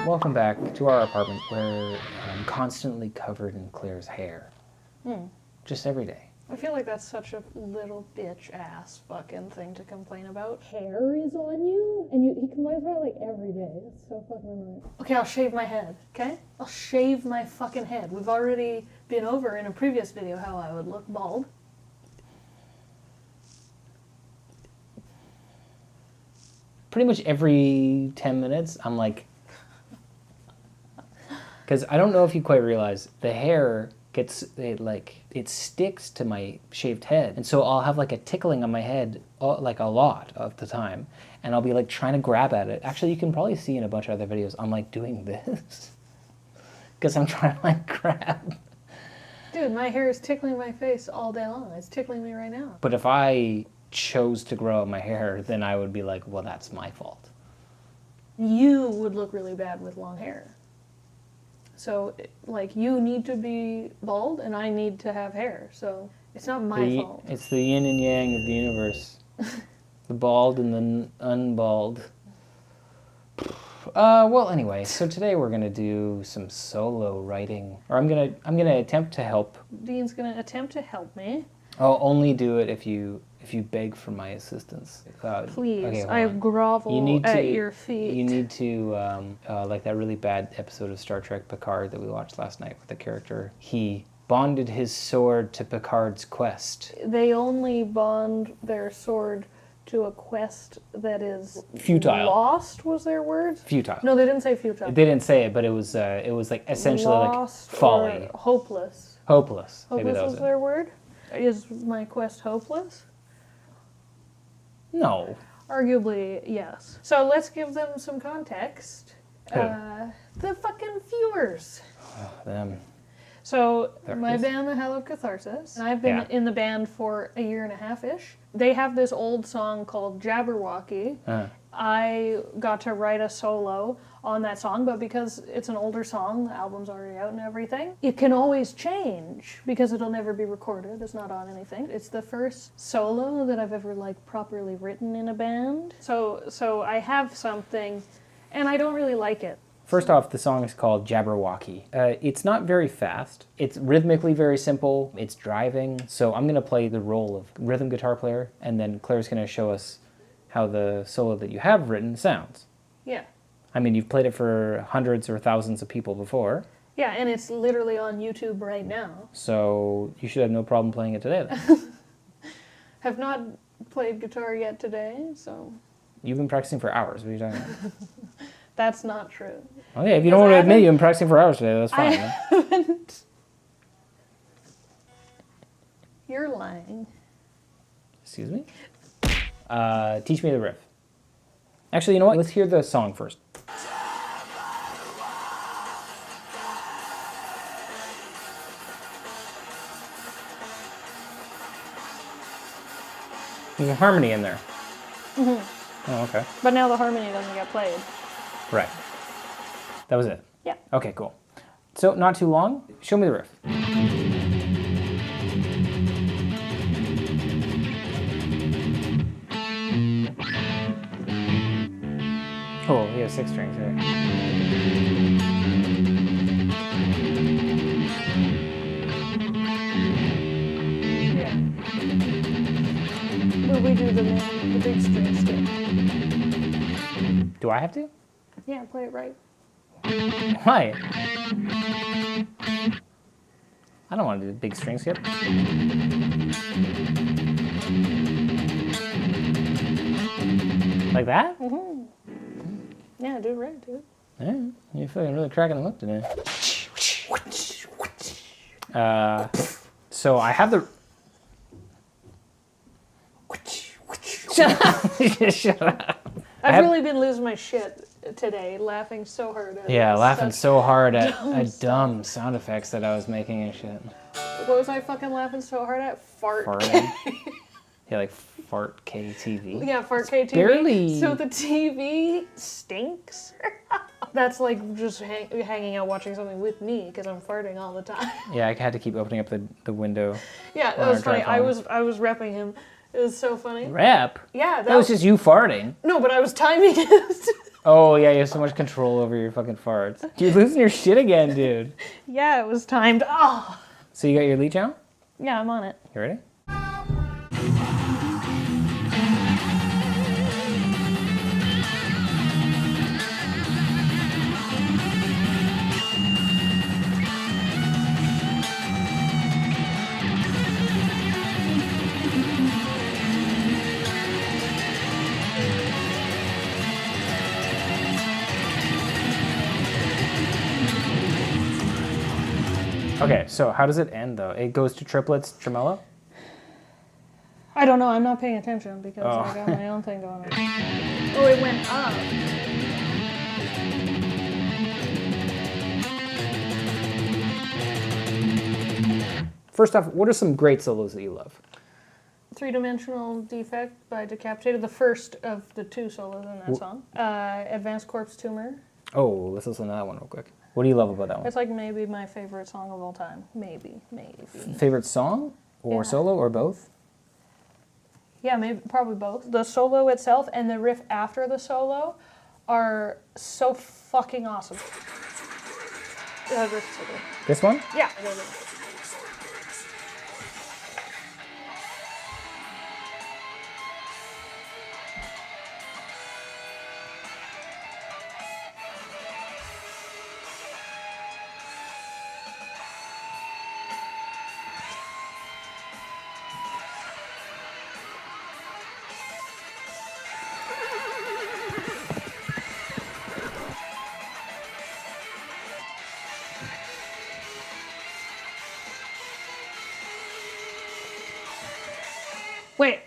Welcome back to our apartment where I'm constantly covered in Claire's hair. Just every day. I feel like that's such a little bitch ass fucking thing to complain about. Hair is on you? And he complains about it like every day. It's so fucking annoying. Okay, I'll shave my head, okay? I'll shave my fucking head. We've already been over in a previous video how I would look bald. Pretty much every 10 minutes, I'm like... Because I don't know if you quite realize, the hair it sticks to my shaved head. And so I'll have like a tickling on my head like a lot of the time. And I'll be like trying to grab at it. Actually, you can probably see in a bunch of other videos, I'm like doing this. Because I'm trying to like grab. Dude, my hair is tickling my face all day long. It's tickling me right now. But if I chose to grow out my hair, then I would be like, well, that's my fault. You would look really bad with long hair. So, like, you need to be bald, and I need to have hair. So, it's not my fault. It's the yin and yang of the universe. The bald and the unbald. Well, anyway, so today we're gonna do some solo writing, or I'm gonna attempt to help. Dean's gonna attempt to help me. I'll only do it if you beg for my assistance. Please, okay, I grovel at your feet. You need to, like that really bad episode of Star Trek Picard that we watched last night with the character. He bonded his sword to Picard's quest. They only bond their sword to a quest that is futile. Lost was their word? Futile. No, they didn't say futile. They didn't say it, but it was like essentially lost like folly. Or hopeless. Hopeless. Hopeless Maybe that was their word? Is my quest hopeless? No. Arguably, yes. So let's give them some context. Who? The fucking viewers. Them. So my band, The Hallowed Catharsis, and I've been in the band for a year and a half-ish. They have this old song called Jabberwocky. I got to write a solo on that song, but because it's an older song, the album's already out and everything, it can always change because it'll never be recorded. It's not on anything. It's the first solo that I've ever like properly written in a band. So I have something, and I don't really like it. First off, the song is called Jabberwocky. It's not very fast. It's rhythmically very simple. It's driving. So I'm going to play the role of rhythm guitar player, and then Claire's going to show us how the solo that you have written sounds. Yeah. I mean, you've played it for hundreds or thousands of people before. Yeah, and it's literally on YouTube right now. So you should have no problem playing it today then. Have not played guitar yet today, so... You've been practicing for hours. What are you talking about? That's not true. Okay, if you don't want to admit you've been practicing for hours today, that's fine. I haven't. You're lying. Excuse me? Teach me the riff. Actually, you know what? Let's hear the song first. There's a harmony in there. Mm-hmm. Oh, okay. But now the harmony doesn't get played. Right. That was it? Yeah. Okay, cool. So, not too long. Show me the riff. Oh, he has 6 strings here. Yeah. Will we do the big string skip? Do I have to? Yeah, play it right. Why? I don't want to do the big string skip. Like that? Mm-hmm. Yeah, do it right, dude. Yeah, you're fucking really cracking them up today. So I have the... Shut up. Shut up. I've really been losing my shit today, laughing so hard at laughing so hard at dumb sound effects that I was making and shit. What was I fucking laughing so hard at? Farting. Yeah, like Fart KTV. Yeah, Fart KTV. Barely. So the TV stinks. That's like just hanging out watching something with me because I'm farting all the time. Yeah, I had to keep opening up the window. Yeah, that was funny. I was repping him. It was so funny. Rap? Yeah. That was just you farting. No, but I was timing it. Oh, yeah, you have so much control over your fucking farts. You're losing your shit again, dude. Yeah, it was timed. Oh. So you got your lead channel? Yeah, I'm on it. You ready? Okay, so how does it end, though? It goes to triplets, tremolo? I don't know. I'm not paying attention because I got my own thing going on. Oh, it went up. First off, what are some great solos that you love? Three-Dimensional Defect by Decapitated, the first of the 2 solos in that song. Advanced Corpse Tumor. Oh, let's listen to that one real quick. What do you love about that one? It's like maybe my favorite song of all time. Maybe. Favorite song? Or solo, or both? Yeah, maybe probably both. The solo itself and the riff after the solo are so fucking awesome. This one? Yeah. Wait.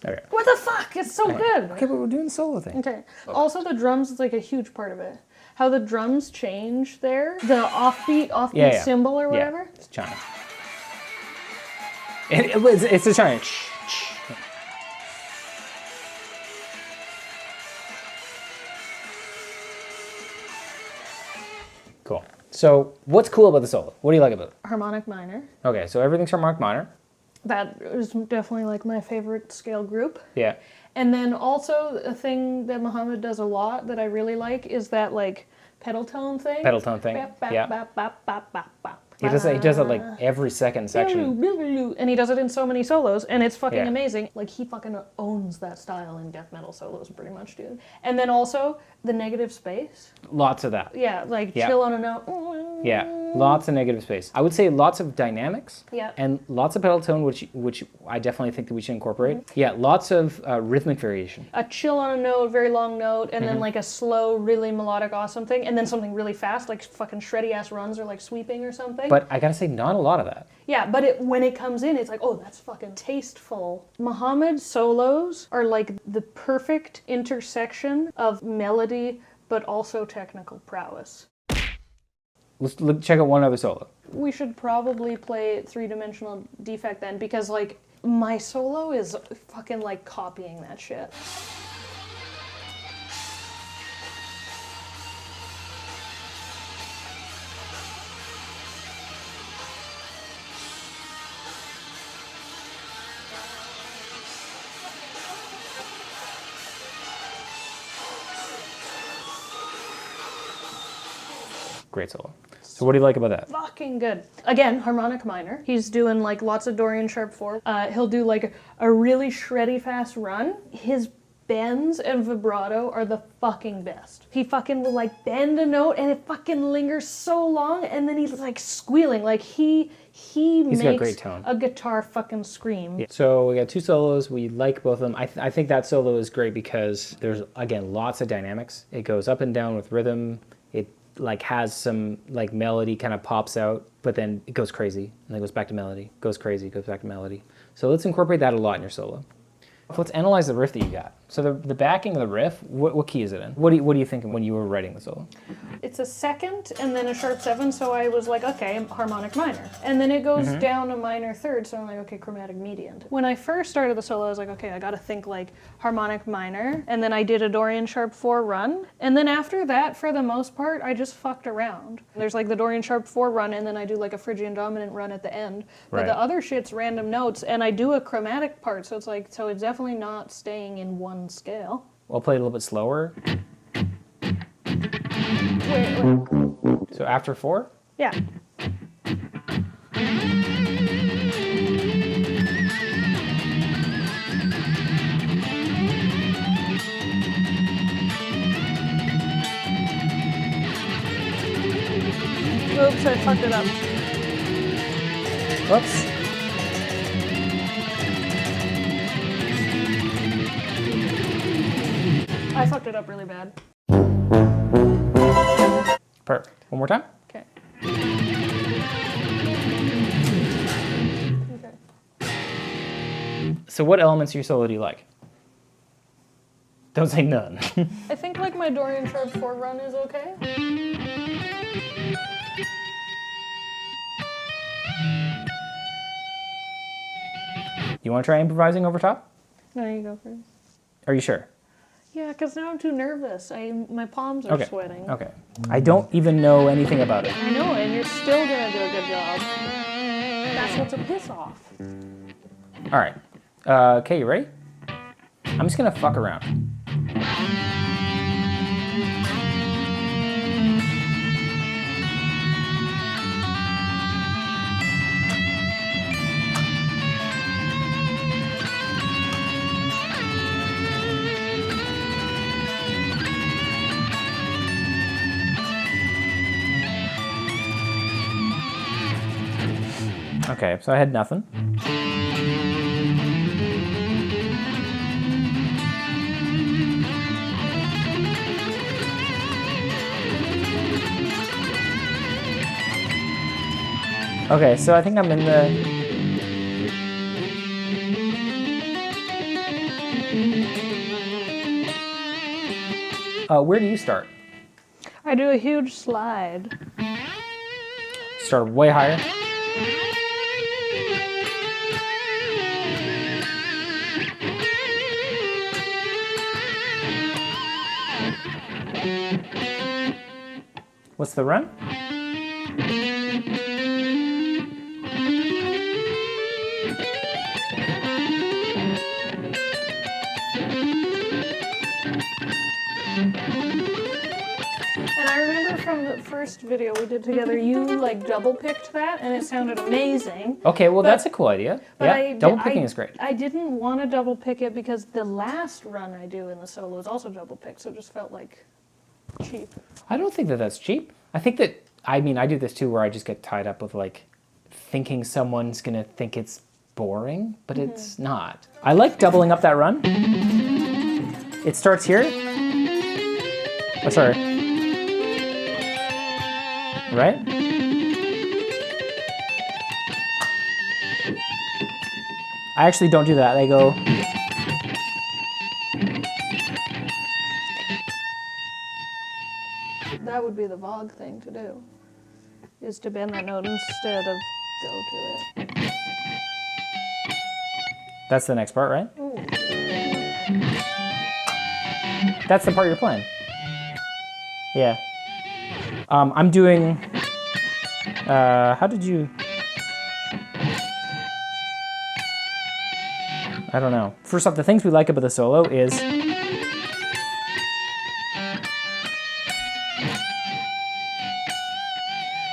Okay. What the fuck? It's so good. Okay, but we're doing the solo thing. Okay. Also, the drums is like a huge part of it. How the drums change there. The offbeat cymbal or whatever. Yeah, it's chime. It's a chime. Cool. So, what's cool about the solo? What do you like about it? Harmonic minor. Okay, so everything's harmonic minor. That is definitely like my favorite scale group. Yeah. And then also a thing that Muhammad does a lot that I really like is that like pedal tone thing. Pedal tone thing. Yeah. He does it like every second section. And he does it in so many solos, and it's fucking amazing. Like, he fucking owns that style in death metal solos, pretty much, dude. And then also, the negative space. Lots of that. Yeah, like chill on a note. Yeah, lots of negative space. I would say lots of dynamics. Yeah. And lots of pedal tone, which I definitely think that we should incorporate. Yeah, lots of rhythmic variation. A chill on a note, very long note, and then like a slow, really melodic, awesome thing, and then something really fast, like fucking shreddy-ass runs or like sweeping or something. But I gotta say, not a lot of that. Yeah, but when it comes in, it's like, oh, that's fucking tasteful. Muhammad's solos are like the perfect intersection of melody, but also technical prowess. Let's check out one other solo. We should probably play Three-Dimensional Defect then, because like my solo is fucking like copying that shit. Great solo. So what do you like about that? Fucking good. Again, harmonic minor. He's doing like lots of Dorian sharp 4. He'll do like a really shreddy fast run. His bends and vibrato are the fucking best. He fucking will like bend a note and it fucking lingers so long, and then he's like squealing. Like he's makes got great tone. A guitar fucking scream. Yeah. So we got 2 solos. We like both of them. I think that solo is great because there's, again, lots of dynamics. It goes up and down with rhythm. It like has some like melody kind of pops out, but then it goes crazy and then goes back to melody, goes crazy, goes back to melody. So let's incorporate that a lot in your solo. Let's analyze the riff that you got. So the backing of the riff, what key is it in? What do you think when you were writing the solo? It's a second and then a sharp 7, so I was like, okay, harmonic minor. And then it goes down a minor third, so I'm like, okay, chromatic median. When I first started the solo, I was like, okay, I gotta think like harmonic minor, and then I did a Dorian sharp 4 run. And then after that, for the most part, I just fucked around. There's like the Dorian sharp 4 run, and then I do like a Phrygian dominant run at the end. But Right. the other shit's random notes, and I do a chromatic part, so it's like, so it's definitely not staying in one on scale. I'll play it a little bit slower. Wait. So after 4? Yeah. Oops, I fucked it up. Oops. I fucked it up really bad. Perfect. One more time. Okay. So what elements of your solo do you like? Don't say none. I think like my Dorian Sharp 4 run is okay. You want to try improvising over top? No, you go first. Are you sure? Yeah, because now I'm too nervous. My palms are sweating. Okay. I don't even know anything about it. I know, and you're still gonna do a good job. That's what's a piss off. All right. Okay, you ready? I'm just gonna fuck around. Okay, so I had nothing. Okay, so I think I'm in the... where do you start? I do a huge slide. Start way higher. What's the run? And I remember from the first video we did together, you like double picked that and it sounded amazing. Okay, well that's a cool idea. Yeah, double picking is great. I didn't want to double pick it because the last run I do in the solo is also double picked, so it just felt like cheap. I don't think that that's cheap. I think that, I mean, I do this too where I just get tied up with like thinking someone's gonna think it's boring, but it's not. I like doubling up that run. It starts here. Oh, sorry. Right? I actually don't do that. I go... That would be the Vogue thing to do, is to bend that note instead of go to it. That's the next part, right? Ooh. That's the part you're playing. Yeah. I'm doing... how did you... I don't know. First off, the things we like about the solo is...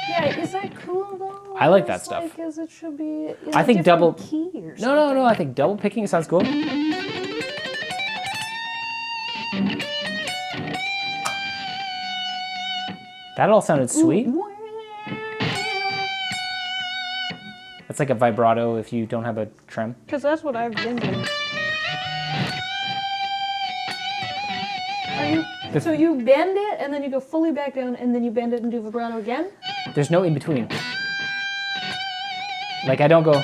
Yeah, is that cool though? I like that stuff. Like, as it should be. I think double... Key or something? No, I think double picking sounds cool. That all sounded sweet. That's like a vibrato if you don't have a trem. Because that's what I've been doing. So you bend it and then you go fully back down and then you bend it and do vibrato again? There's no in between. Like I don't go...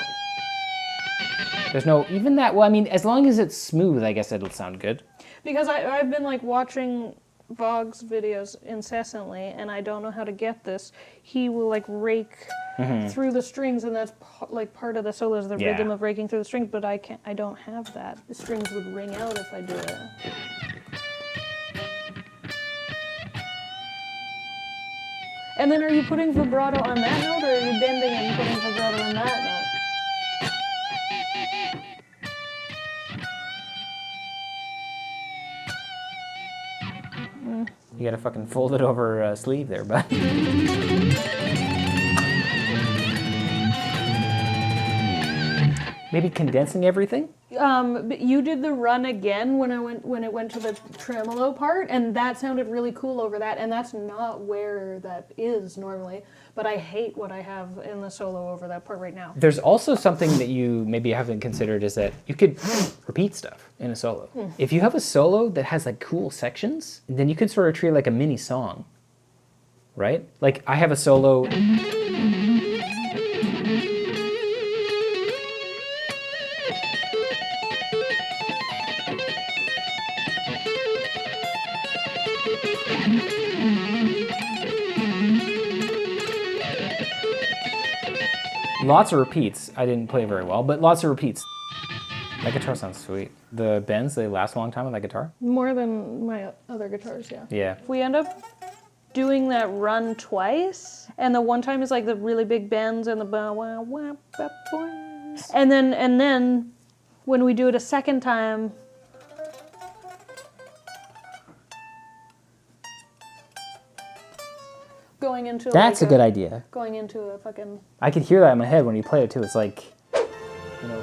There's no... Even that... Well, I mean, as long as it's smooth, I guess it'll sound good. Because I've been like watching Vogue's videos incessantly and I don't know how to get this. He will like rake through the strings and that's like part of the solo is the rhythm of raking through the strings, but I don't have that. The strings would ring out if I do it. And then are you putting vibrato on that note or are you bending and putting vibrato on that note? You gotta fucking fold it over a sleeve there, bud. Maybe condensing everything? But you did the run again when it went to the tremolo part, and that sounded really cool over that, and that's not where that is normally, but I hate what I have in the solo over that part right now. There's also something that you maybe haven't considered is that you could repeat stuff in a solo. If you have a solo that has like cool sections, then you could sort of treat it like a mini song, right? Like I have a solo. Lots of repeats. I didn't play very well, but lots of repeats. That guitar sounds sweet. The bends, they last a long time on that guitar? More than my other guitars, yeah. Yeah. If we end up doing that run twice, and the one time is like the really big bends and the and then when we do it a second time, going into that's a good idea. Going into a fucking... I could hear that in my head when you play it too. It's like, you know.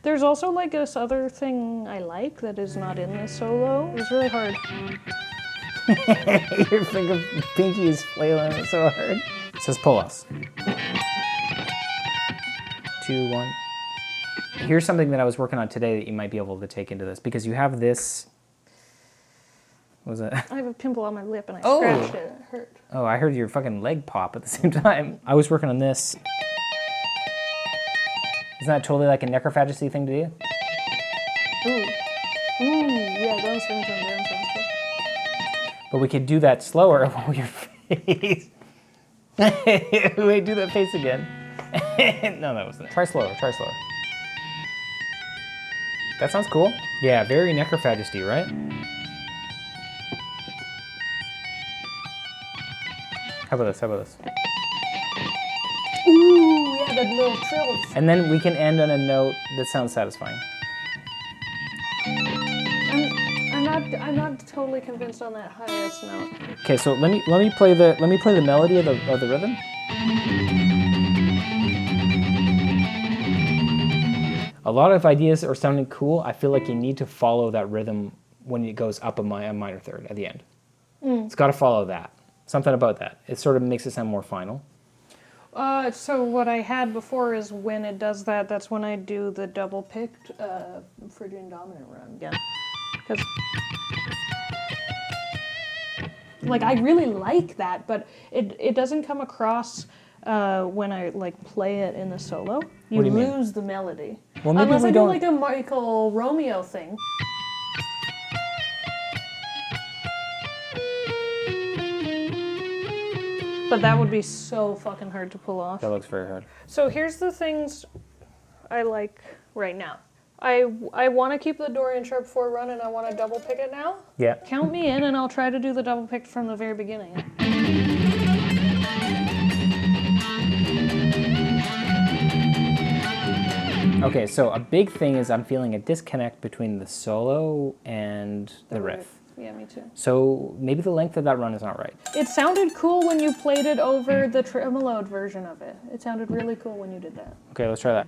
There's also like this other thing I like that is not in this solo. It's really hard. Your pinky is flailing it so hard. It says pull-offs. 2, 1. Here's something that I was working on today that you might be able to take into this, because you have this. What was it? I have a pimple on my lip and I scratched it. It hurt. Oh, I heard your fucking leg pop at the same time. I was working on this. Isn't that totally like a necrophagy thing to do? Ooh, yeah, don't swing from there. But we could do that slower while your face. Wait, do that face again. No, that wasn't it. Try slower, try slower. That sounds cool. Yeah, very necrophagy, right? How about this? How about this? Ooh, yeah, the little trills. And then we can end on a note that sounds satisfying. I'm not totally convinced on that highest note. Okay, so let me play the melody of the rhythm. A lot of ideas are sounding cool. I feel like you need to follow that rhythm when it goes up a minor third at the end. It's got to follow that. Something about that. It sort of makes it sound more final. So what I had before is when it does that, that's when I do the double picked Phrygian dominant run. Yeah. Because, like, I really like that, but it doesn't come across when I like play it in the solo. You lose the melody. Well, maybe unless we I do don't... like a Michael Romeo thing. But that would be so fucking hard to pull off. That looks very hard. So here's the things I like right now. I want to keep the Dorian Sharp 4 run and I want to double pick it now. Yeah. Count me in and I'll try to do the double pick from the very beginning. Okay, so a big thing is I'm feeling a disconnect between the solo and the riff. Yeah, me too. So maybe the length of that run is not right. It sounded cool when you played it over the tremoloed version of it. It sounded really cool when you did that. Okay, let's try that.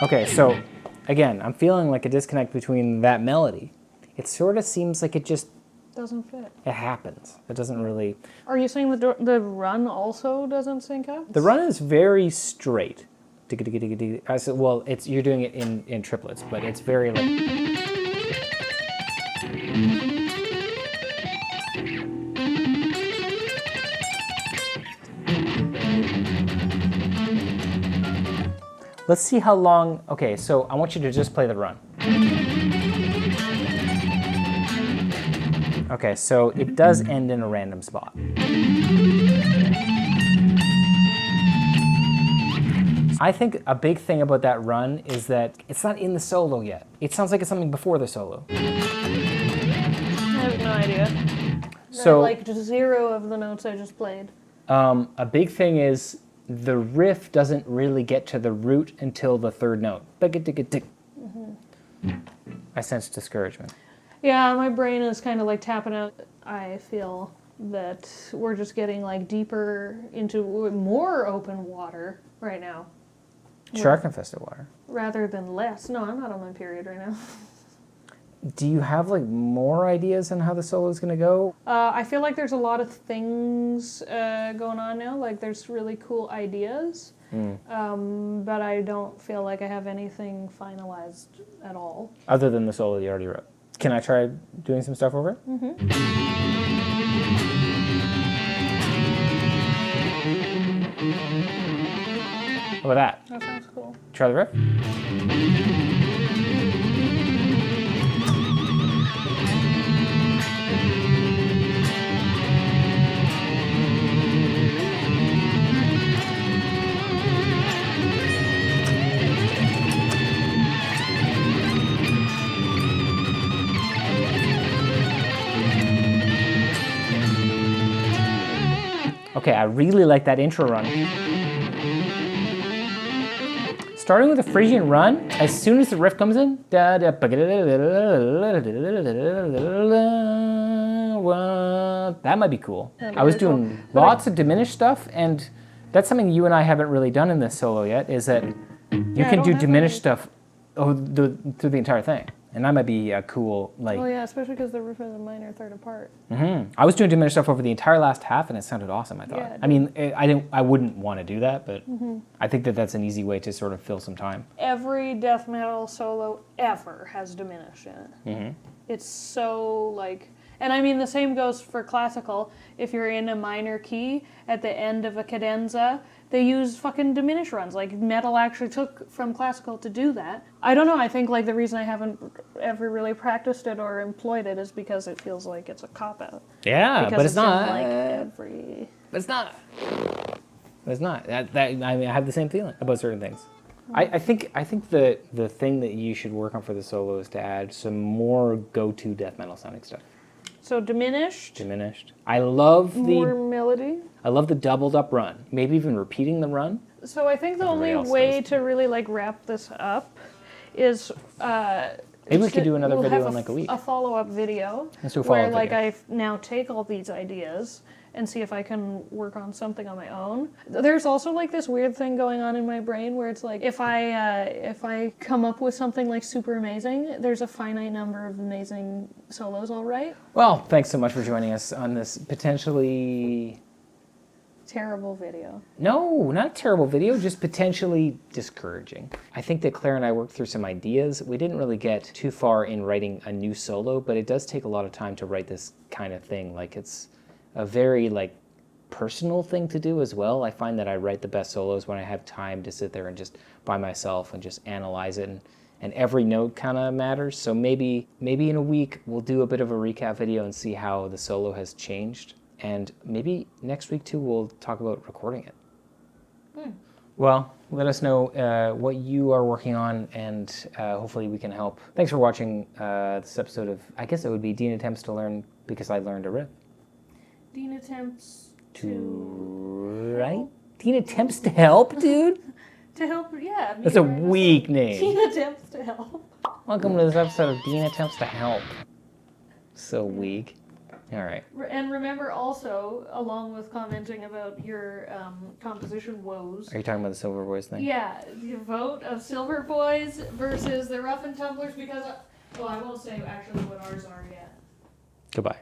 Okay, so again, I'm feeling like a disconnect between that melody. It sort of seems like it just doesn't fit. It happens. It doesn't really... Are you saying the run also doesn't sync up? The run is very straight. I said, well, you're doing it in triplets, but it's very like... Let's see how long... Okay, so I want you to just play the run. Okay, so it does end in a random spot. I think a big thing about that run is that it's not in the solo yet. It sounds like it's something before the solo. I have no idea. So I liked 0 of the notes I just played. A big thing is the riff doesn't really get to the root until the third note. I sense discouragement. Yeah, my brain is kind of like tapping out. I feel that we're just getting like deeper into more open water right now. Shark-infested water. Rather than less. No, I'm not on my period right now. Do you have like more ideas on how the solo is going to go? I feel like there's a lot of things going on now. Like there's really cool ideas, but I don't feel like I have anything finalized at all. Other than the solo you already wrote. Can I try doing some stuff over it? How about that? That sounds cool. Try the riff? Okay, I really like that intro run. Starting with a Frisian run, as soon as the riff comes in, that might be cool. I was doing lots of diminished stuff, and that's something you and I haven't really done in this solo yet, is that you can do diminished stuff through the entire thing. And that might be a cool, like... Oh yeah, especially because the riff is a minor third apart. I was doing diminished stuff over the entire last half, and it sounded awesome, I thought. Yeah, I mean, I wouldn't want to do that, but I think that that's an easy way to sort of fill some time. Every death metal solo ever has diminished in it. It's so, like... And I mean, the same goes for classical. If you're in a minor key, at the end of a cadenza, they use fucking diminish runs. Like, metal actually took from classical to do that. I don't know, I think, like, the reason I haven't ever really practiced it or employed it is because it feels like it's a cop-out. Yeah, because but it's not. In, like, every... But it's not. But it's not. I mean, I have the same feeling about certain things. I think the thing that you should work on for the solo is to add some more go-to death metal sounding stuff. So diminished. I love more melody. I love the doubled up run. Maybe even repeating the run. So I think the only way to really like wrap this up is maybe we could do another video in like a week. A follow-up video. Let's do a follow-up where video. I now take all these ideas and see if I can work on something on my own. There's also like this weird thing going on in my brain where it's like if I come up with something like super amazing, there's a finite number of amazing solos I'll write. Well, thanks so much for joining us on this potentially terrible video. No, not a terrible video, just potentially discouraging. I think that Claire and I worked through some ideas. We didn't really get too far in writing a new solo, but it does take a lot of time to write this kind of thing. Like it's a very like personal thing to do as well. I find that I write the best solos when I have time to sit there and just by myself and just analyze it, and every note kind of matters. So maybe in a week we'll do a bit of a recap video and see how the solo has changed, and maybe next week too we'll talk about recording it. Well, let us know what you are working on, and hopefully we can help. Thanks for watching this episode of, I guess it would be Dean Attempts to Learn Because I Learned a Riff. Dean attempts Right? Dean attempts to help, dude? To help, yeah. That's a weak name. Dean attempts to help. Welcome to this episode of Dean Attempts to Help. So weak. All right. And remember also, along with commenting about your composition woes. Are you talking about the Silver Boys thing? Yeah, your vote of Silver Boys versus the Rough and Tumblers because, well, I won't say actually what ours are yet. Goodbye.